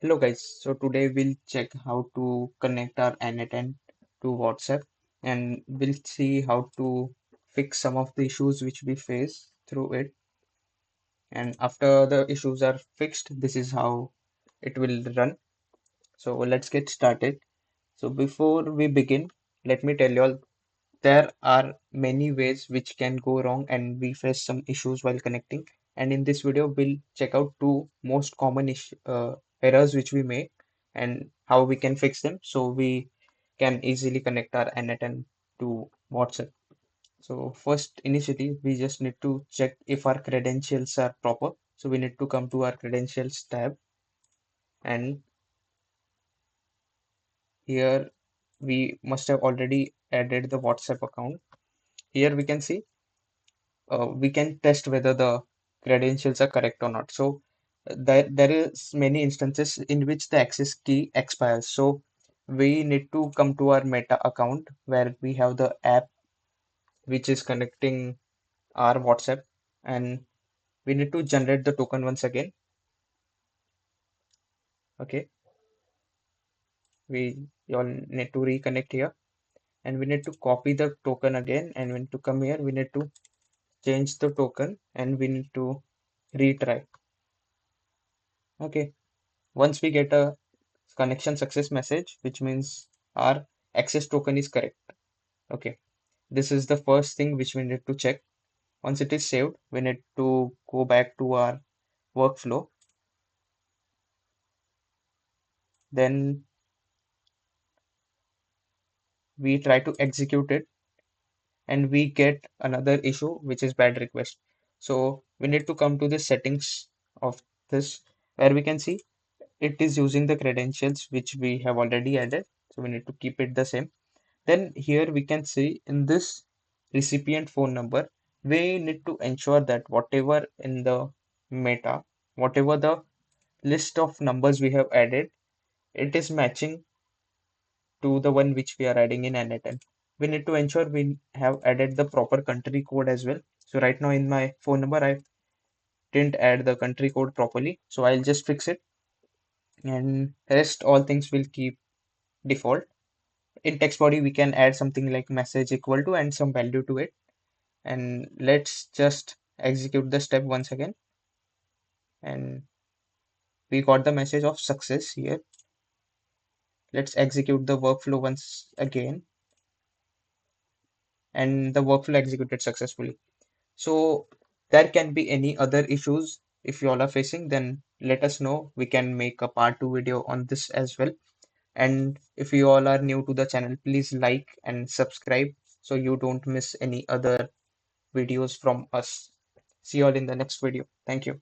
Hello guys, so today we'll check how to connect our n8n to WhatsApp and we'll see how to fix some of the issues which we face through it. And after the issues are fixed, this is how it will run. So let's get started. So before we begin, let me tell you all there are many ways which can go wrong and we face some issues while connecting. And in this video, we'll check out two most common errors which we make and how we can fix them so we can easily connect our n8n to WhatsApp. So first, initially, we just need to check if our credentials are proper. So we need to come to our credentials tab, and here we must have already added the WhatsApp account. Here we can see we can test whether the credentials are correct or not. So there is many instances in which the access key expires. So we need to come to our Meta account where we have the app which is connecting our WhatsApp, and we need to generate the token once again. Okay, we all need to reconnect here, and we need to copy the token again, and we need to come here. We need to change the token, and we need to retry. Okay, once we get a connection success message, which means our access token is correct. Okay, this is the first thing which we need to check. Once it is saved, we need to go back to our workflow. Then we try to execute it and we get another issue, which is bad request. So we need to come to the settings of this where we can see it is using the credentials which we have already added. So we need to keep it the same. Then here we can see in this recipient phone number, we need to ensure that whatever in the meta, whatever the list of numbers we have added, it is matching to the one which we are adding in n8n. We need to ensure we have added the proper country code as well. So right now in my phone number, I didn't add the country code properly. So I'll just fix it and rest all things will keep default. In text body, we can add something like message equal to and some value to it. And let's just execute the step once again. And we got the message of success here. Let's execute the workflow once again. And the workflow executed successfully. So there can be any other issues if you all are facing, then let us know. We can make a part 2 video on this as well. And if you all are new to the channel, please like and subscribe so you don't miss any other videos from us. See you all in the next video. Thank you.